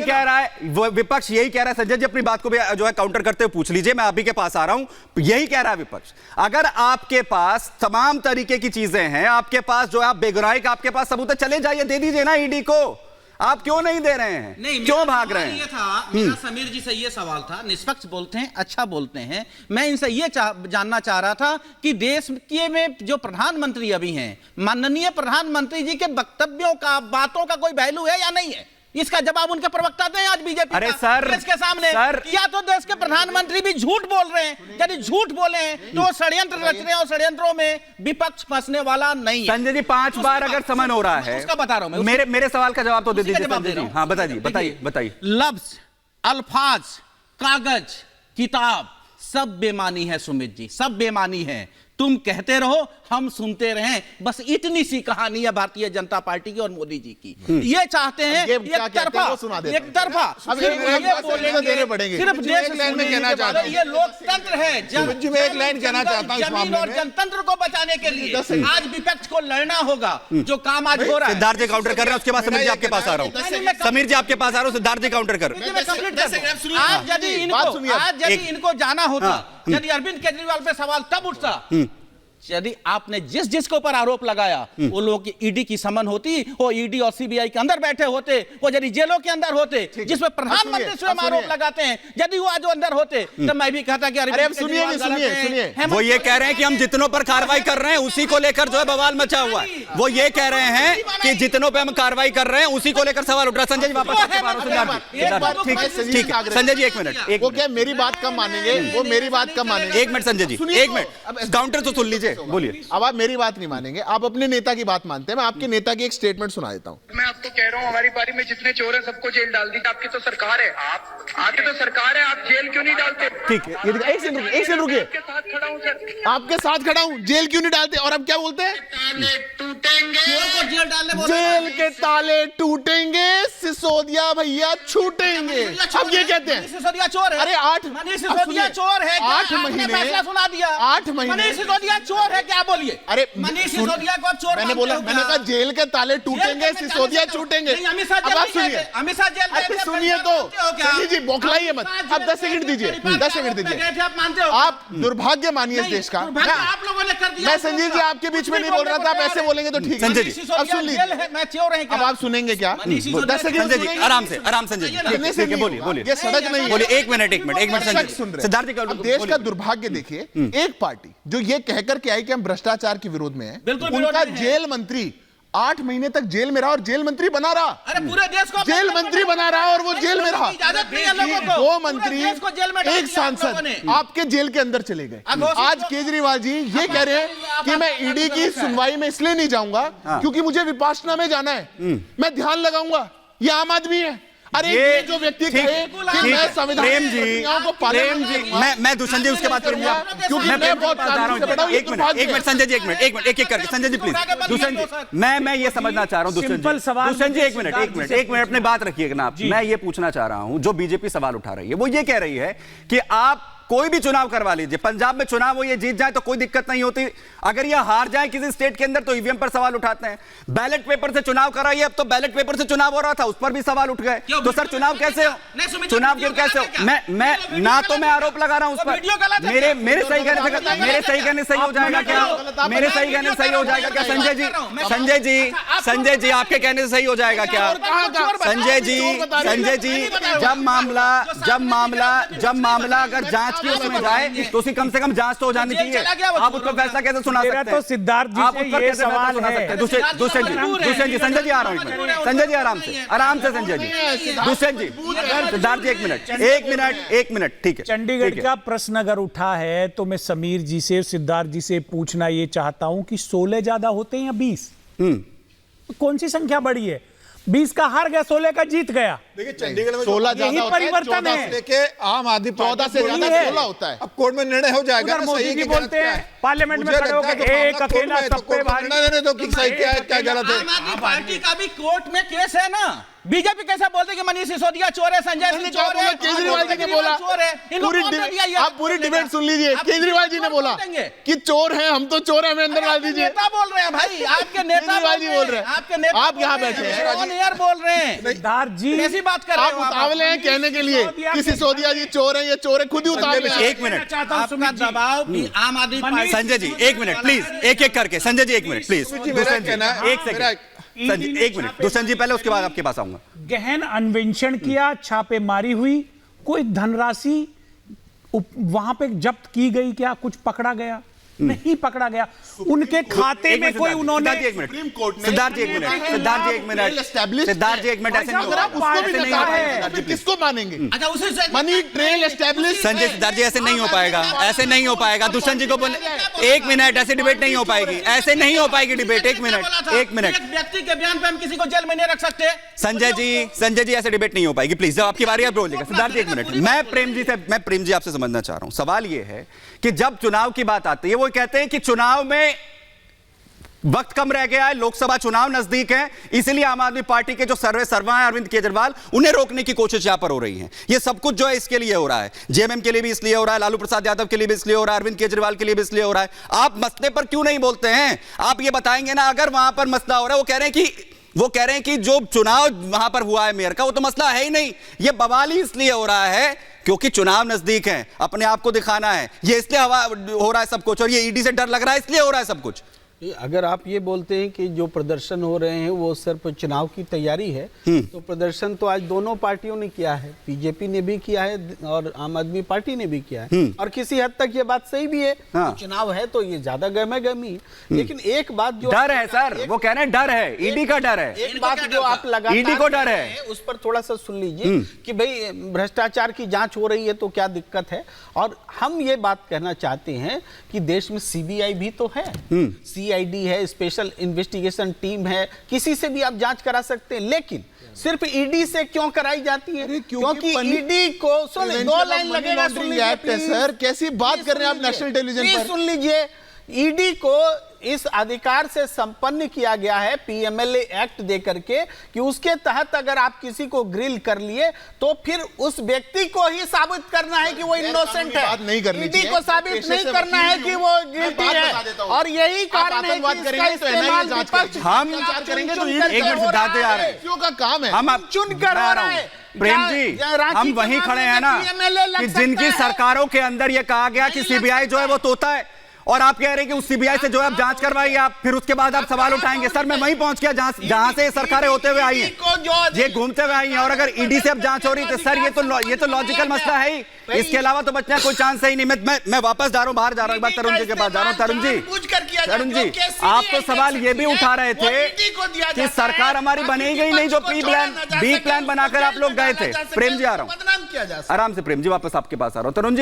कह रहा है, विपक्ष यही कह रहा है। संजय जी अपनी बात को भी जो है काउंटर करते हुए पूछ लीजिए, मैं अभी के पास आ रहा हूं। यही कह रहा है विपक्ष, अगर आपके पास तमाम तरीके की चीजें हैं, आपके पास जो है आप बेगुनाही का आपके पास सबूत है, चले जाइए, दे दीजिए ना ईडी को। आप क्यों नहीं दे रहे हैं? नहीं, क्यों भाग रहे हैं? ये था मेरा समीर जी से ये सवाल था, निष्पक्ष बोलते हैं, अच्छा बोलते हैं। मैं इनसे ये जानना चाह रहा था कि देश के में जो प्रधानमंत्री अभी हैं, माननीय प्रधानमंत्री जी के वक्तव्यों का, बातों का कोई वैल्यू है या नहीं है? इसका जवाब उनके प्रवक्ता दें आज बीजेपी अरे सर, देश के सामने। या तो देश के प्रधानमंत्री भी झूठ बोल रहे हैं, यदि झूठ बोले हैं तो षड्यंत्र रच रहे हैं, और षड्यंत्रों में विपक्ष फंसने वाला नहीं है। संजय जी 5 बार अगर समन हो रहा है, उसका बता रहा हूं मैं, मेरे सवाल का जवाब तो दे दीजिए संजय जी। हाँ बताइए। लफ्ज, अल्फाज, कागज, किताब सब बेमानी है सुमित जी, सब बेमानी है। तुम कहते रहो, हम सुनते रहें, बस इतनी सी कहानी है भारतीय जनता पार्टी की और मोदी जी की। ये चाहते हैं एक तरफा सिर्फ देश में कहना चाहते हैं, ये लोकतंत्र है। एक लाइन कहना चाहता हूं, जमीन और जनतंत्र को बचाने के लिए आज विपक्ष को लड़ना होगा, जो काम आज हो रहा है। सिद्धार्थ जी काउंटर कर रहे हैं, उसके बाद समीर जी आपके पास आ रहा हूं। समीर जी आपके पास आ रहा हूं, सिद्धार्थ जी काउंटर कर। आज यदि इनको जाना होता, यदि अरविंद केजरीवाल पे सवाल तब उठता यदि आपने जिस के ऊपर आरोप लगाया वो लोग की ईडी की समन होती, वो ईडी और सीबीआई के अंदर बैठे होते, वो यदि जेलों के अंदर होते, जिसमें प्रधानमंत्री स्वयं आरोप लगाते हैं, यदि वो आज अंदर होते तो मैं भी कहता कि अरे सुनिए, वो ये कह रहे हैं कि हम जितनों पर कार्रवाई कर रहे हैं उसी को लेकर जो है बवाल मचा हुआ है। वो ये कह रहे हैं कि जितनों पे हम कार्रवाई कर रहे हैं उसी को लेकर सवाल उठ रहा है। संजय जी वापस ठीक है। संजय जी 1 मिनट, वो क्या मेरी बात कम मानेंगे? वो मेरी बात कम मानेंगे? 1 minute Sanjay ji, 1 minute counter तो सुन लीजिए, बोलिए। अब आप मेरी बात नहीं मानेंगे, आप अपने नेता की बात मानते हैं। मैं आपके नेता की एक स्टेटमेंट सुना देता हूं। मैं आपको कह रहा हूं, हमारी पारी में जितने चोर हैं सबको जेल डाल दी। आपकी तो सरकार है, आपकी तो सरकार है, आप जेल क्यों नहीं डालते? ठीक है, एक सेकंड रुकिए। आपके साथ खड़ा हूं सर, आपके साथ खड़ा हूं, जेल क्यों नहीं डालते? और अब क्या बोलते हैं? ताले टूटेंगे, जेल के ताले टूटेंगे, सिसोदिया भैया छूटेंगे। अब ये कहते हैं सिसोदिया चोर है। अरे 8 सिसोदिया चोर है, 8 महीने फैसला सुना दिया। 8 महीने सिसोदिया चोर है, क्या बोलिए? अरे मनीष सिसोदिया को चोर मैंने बोला, मैंने कहा जेल के ताले टूटेंगे, सिसोदिया छूटेंगे। अब आप सुनिए, अमित शाह जेल अरे सुनिए तो संजय जी, बौखलाइए मत। अब 10 सेकंड दीजिए, 10 सेकंड दीजिए। आप मानते हो? आप दुर्भाग्य मानिए इस देश का। आप लोगों ने कर दिया। मैं संजय जी आपके बीच में नहीं बोल रहा था, आप ऐसे बोलेंगे तो ठीक है। संजय जी अब सुन लीजिए, मैं चोर है। अब आप सुनेंगे क्या? 10 सेकंड संजय जी आराम से संजय जी बोलिए। ये सड़क नहीं बोलिए, 1 मिनट संजय सुन रहे। सिद्धार्थ जी अब देश का दुर्भाग्य देखिए, एक पार्टी जो ये कहकर के आई कि हम भ्रष्टाचार के विरोध में है, उनका जेल मंत्री 8 महीने तक जेल में रहा और जेल मंत्री बना रहा। अरे पूरे देश को जेल मंत्री बना रहा और वो जेल में रहा। दो मंत्री, एक सांसद आपके जेल के अंदर चले गए। आज केजरीवाल जी ये कह रहे हैं कि मैं ईडी की सुनवाई में इसलिए नहीं जाऊंगा क्योंकि मुझे विपासना में जाना है, मैं ध्यान लगाऊंगा। ये आम आदमी है। अरे ये जो व्यक्ति कहे कि मैं संविधान मैं दुष्यंत जी उसके बाद क्योंकि मैं बहुत कानून से पढ़ा हूं। एक मिनट संजय जी, एक करके संजय जी प्लीज। दुष्यंत जी मैं ये समझना चाह रहा हूं, दुष्यंत जी एक मिनट अपनी बात रखिएगा ना आप। मैं ये पूछना चाह रहा हूं, जो बीजेपी सवाल उठा रही है वो ये कह रही है कि आप कोई भी चुनाव करवा लीजिए, पंजाब में चुनाव हो, ये जीत जाए तो कोई दिक्कत नहीं होती, अगर ये हार जाए किसी स्टेट के अंदर तो ईवीएम पर सवाल उठाते हैं। बैलेट पेपर से चुनाव कराइए, अब तो बैलेट पेपर से चुनाव हो रहा था, उस पर भी सवाल उठ गए। तो सर चुनाव कैसे हो? चुनाव कैसे हो? मैं ना तो मैं आरोप लगा रहा हूं उस पर। मेरे सही कहने सही हो जाएगा क्या? मेरे सही कहने सही हो जाएगा क्या? संजय जी आपके कहने से सही हो जाएगा क्या? संजय जी जब मामला अगर जांच की उसमें जाए तो उसी कम से कम जांच तो हो जानी चाहिए। आप उसको फैसला कैसे सुना सकते हैं? तो सिद्धार्थ जी आप से उसका ये कैसे सवाल सुना है। सकते हैं? दुष्यंत जी संजय जी आ रहा हूं, संजय जी आराम से संजय जी, दुष्यंत जी, सिद्धार्थ जी एक मिनट ठीक है। चंडीगढ़ का प्रश्न अगर उठा है तो मैं समीर जी से, सिद्धार्थ जी से पूछना ये चाहता हूं कि 16 ज्यादा होते हैं या 20? कौन सी संख्या बड़ी है? 20 का हार गया, 16 का जीत गया। देखिए चंडीगढ़ में 16 यही परिवर्तन है। लेके आम आदमी 14 से ज्यादा 16 होता है। अब कोर्ट में निर्णय हो जाएगा ना, मोदी सही जी कि बोलते हैं पार्लियामेंट में खड़े होकर एक अकेला सब पे भारी। निर्णय दो कि सही क्या है क्या गलत है। आम आदमी पार्टी का भी कोर्ट में केस है ना, बीजेपी कैसे बोलते कि मनीष सिसोदिया चोर है, संजय सिंह चोर है, केजरीवाल जी ने बोला, चोर है। आप पूरी डिबेट सुन लीजिए। केजरीवाल जी ने बोला कि चोर हैं हम, तो चोर हैं, हमें अंदर डाल दीजिए। नेता बोल रहे हैं भाई, आपके नेता केजरीवाल जी बोल रहे हैं, आपके नेता, आप यहाँ बैठे हैं, ऑन एयर बोल रहे हैं। सिद्धार्थ जी कैसी बात कर रहे आप हो उतावले हैं कहने के लिए कि सिसोदिया जी चोर हैं, ये चोर है, खुद ही उतावले हैं। एक मिनट चाहता हूं आपका सुमित जी। दबाव भी आम आदमी पार्टी। संजय जी एक मिनट प्लीज, एक एक करके। संजय जी एक मिनट प्लीज, दुष्यंत जी एक सेकंड, संजय एक मिनट, दुष्यंत जी पहले, उसके बाद आपके पास आऊंगा। गहन अन्वेषण किया, छापेमारी हुई, कोई धनराशि वहां पे जब्त की गई, क्या कुछ पकड़ा गया? नहीं पकड़ा गया। उनके खाते में कोई उन्होंने सिद्धार्थ जी एक मिनट, सिद्धार्थ जी एक मिनट, सिद्धार्थ जी एक मिनट, ऐसे नहीं अगर आप उसको भी नहीं नकार होगा। हैं तो किसको मानेंगे? अच्छा उसे money trail establish. Sanjay Siddharth ji ऐसे नहीं हो पाएगा, ऐसे नहीं हो पाएगा। दुष्यंत जी को एक मिनट, ऐसे डिबेट नहीं हो पाएगी, ऐसे नहीं हो पाएगी डिबेट। एक मिनट, एक मिनट। एक व्यक्ति के बयान पे हम किसी को जेल में नहीं रख सकते। संजय जी ऐसे डिबेट नहीं हो पाएगी, प्लीज। जब आपकी बारी आप बोलिएगा। सिद्धार्थ जी एक मिनट, मैं प्रेम जी आपसे समझना चाह रहा हूं। सवाल यह है कि जब चुनाव की बात आती है, वो कहते हैं कि चुनाव में वक्त कम रह गया है, लोकसभा चुनाव नजदीक है, इसलिए आम आदमी पार्टी के जो सर्वा हैं अरविंद केजरीवाल, उन्हें रोकने की कोशिश यहां पर हो रही है। ये सब कुछ जो है इसके लिए हो रहा है, जेएमएम के लिए भी इसलिए हो रहा है, लालू प्रसाद यादव के लिए भी इसलिए हो रहा है, अरविंद केजरीवाल के लिए भी इसलिए हो रहा है। आप मसले पर क्यों नहीं बोलते हैं? आप ये बताएंगे ना, अगर वहां पर मसला हो रहा है, वो कह रहे हैं कि जो चुनाव वहां पर हुआ है मेयर का, वो तो मसला है ही नहीं। ये बवाल ही इसलिए हो रहा है क्योंकि चुनाव नजदीक है, अपने आप को दिखाना है, ये इसलिए हो रहा है सब कुछ, और ये ईडी से डर लग रहा है इसलिए हो रहा है सब कुछ। अगर आप ये बोलते हैं कि जो प्रदर्शन हो रहे हैं वो सिर्फ चुनाव की तैयारी है, तो प्रदर्शन तो आज दोनों पार्टियों ने किया है, बीजेपी ने भी किया है और आम आदमी पार्टी ने भी किया है, और किसी हद तक ये बात सही भी है। हाँ। तो चुनाव है तो ये ज्यादा गहमा-गहमी, लेकिन एक बात जो डर है सर, वो कह रहे हैं डर है, ईडी का डर है। एक बात जो आप लगातार ईडी को डर है, उस पर थोड़ा सा सुन लीजिए कि भाई भ्रष्टाचार की जांच हो रही है तो क्या दिक्कत है। और हम ये बात कहना चाहते हैं कि देश में सीबीआई भी तो है, सीआईडी है, स्पेशल इन्वेस्टिगेशन टीम है, किसी से भी आप जांच करा सकते हैं, लेकिन सिर्फ ईडी से क्यों कराई जाती है? क्योंकि ईडी को दो लाइन लगेगा। सर कैसी बात कर रहे हैं आप नेशनल टेलीविजन पर? सुन लीजिए, ईडी को इस अधिकार से संपन्न किया गया है पीएमएलए एक्ट दे करके कि उसके तहत अगर आप किसी को ग्रिल कर लिए तो फिर उस व्यक्ति को ही साबित करना है कि वो इनोसेंट है, ईडी को साबित नहीं करना है कि वो गिल्टी है। और यही कारण है कि इसका इस्तेमाल विपक्ष हम करेंगे तो एक मिनट सिद्धार्थ आ रहे हैं, का काम है, हम चुनकर हो रहा है। प्रेम जी, हम वहीं खड़े हैं ना कि जिनकी सरकारों के अंदर यह कहा गया कि सीबीआई जो है वो तोता है, और आप कह रहे हैं कि उस सीबीआई से जो है आप जांच करवाइए, आप फिर उसके बाद आप सवाल उठाएंगे। सर मैं वहीं पहुंच गया जहां से सरकारें होते हुए आई हैं, ये घूमते हुए आई हैं, और अगर ईडी से अब जांच हो रही तो सर ये तो लॉजिकल मसला है ही, इसके अलावा तो बचने का कोई चांस ही नहीं। मैं वापस जा रहा हूं, बाहर जा रहा हूं, एक बार तरुण जी के पास जा रहा हूं। तरुण जी आप तो सवाल ये भी उठा रहे थे कि सरकार हमारी बनेगी ही नहीं, जो बी प्लान बनाकर आप लोग गए थे। प्रेम जी आ रहा हूं, आराम से प्रेम जी वापस आपके पास आ रहा हूं। तरुण जी